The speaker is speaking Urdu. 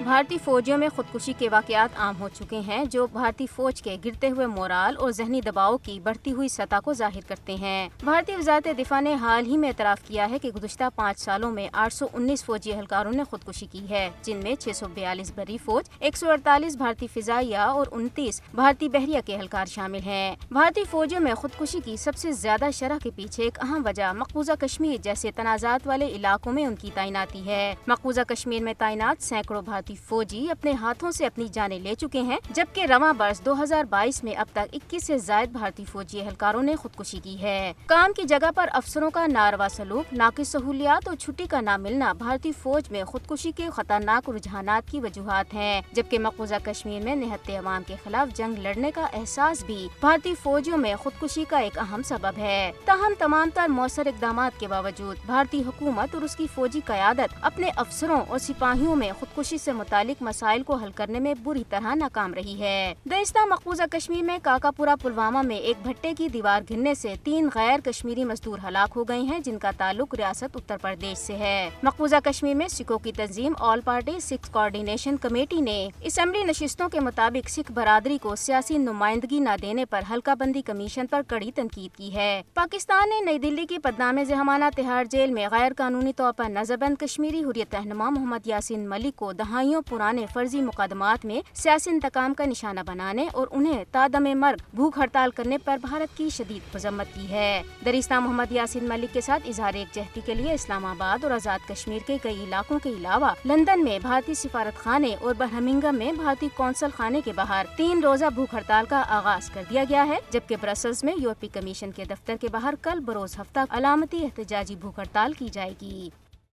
بھارتی فوجیوں میں خودکشی کے واقعات عام ہو چکے ہیں جو بھارتی فوج کے گرتے ہوئے مورال اور ذہنی دباؤ کی بڑھتی ہوئی سطح کو ظاہر کرتے ہیں۔ بھارتی وزارت دفاع نے حال ہی میں اعتراف کیا ہے کہ گزشتہ 5 سالوں میں 819 فوجی اہلکاروں نے خودکشی کی ہے، جن میں 642 بحری فوج، 148 بھارتی فضائیہ اور 29 بھارتی بحریہ کے اہلکار شامل ہیں۔ بھارتی فوجیوں میں خودکشی کی سب سے زیادہ شرح کے پیچھے ایک اہم وجہ مقبوضہ کشمیر جیسے تنازعات والے علاقوں میں ان کی تعیناتی ہے۔ مقبوضہ کشمیر میں تعینات سینکڑوں بھارتی فوجی اپنے ہاتھوں سے اپنی جانیں لے چکے ہیں، جبکہ رواں برس 2022 میں اب تک 21 سے زائد بھارتی فوجی اہلکاروں نے خودکشی کی ہے۔ کام کی جگہ پر افسروں کا ناروا سلوک، ناقص سہولیات اور چھٹی کا نہ ملنا بھارتی فوج میں خودکشی کے خطرناک رجحانات کی وجوہات ہیں، جبکہ مقبوضہ کشمیر میں نہتے عوام کے خلاف جنگ لڑنے کا احساس بھی بھارتی فوجیوں میں خودکشی کا ایک اہم سبب ہے۔ تاہم تمام تر مؤثر اقدامات کے باوجود بھارتی حکومت اور اس کی فوجی قیادت اپنے افسروں اور سپاہیوں میں خودکشی سے متعلق مسائل کو حل کرنے میں بری طرح ناکام رہی ہے۔ دہستہ مقبوضہ کشمیر میں کاکا پورا پلوامہ میں ایک بھٹے کی دیوار گرنے سے 3 غیر کشمیری مزدور ہلاک ہو گئے ہیں، جن کا تعلق ریاست اتر پردیش سے ہے۔ مقبوضہ کشمیر میں سکھوں کی تنظیم آل پارٹی سکھ کوآرڈینیشن کمیٹی نے اسمبلی نشستوں کے مطابق سکھ برادری کو سیاسی نمائندگی نہ دینے پر حلقہ بندی کمیشن پر کڑی تنقید کی ہے۔ پاکستان نے نئی دلی کی بدنام ذہانہ تہاڑ جیل میں غیر قانونی طور پر نظر بند کشمیری حریت رہنما محمد یاسین ملک کو دہائیوں پرانے فرضی مقدمات میں سیاسی انتقام کا نشانہ بنانے اور انہیں تا دم مرگ بھوک ہڑتال کرنے پر بھارت کی شدید مذمت کی ہے۔ دریستہ محمد یاسین ملک کے ساتھ اظہار یکجہتی کے لیے اسلام آباد اور آزاد کشمیر کے کئی علاقوں کے علاوہ لندن میں بھارتی سفارت خانے اور برمنگھم میں بھارتی قونصل خانے کے باہر 3 روزہ بھوک ہڑتال کا آغاز کر دیا گیا ہے، جبکہ برسلز میں یورپی کمیشن کے دفتر کے باہر کل بروز ہفتہ علامتی احتجاجی بھوک ہڑتال کی جائے گی۔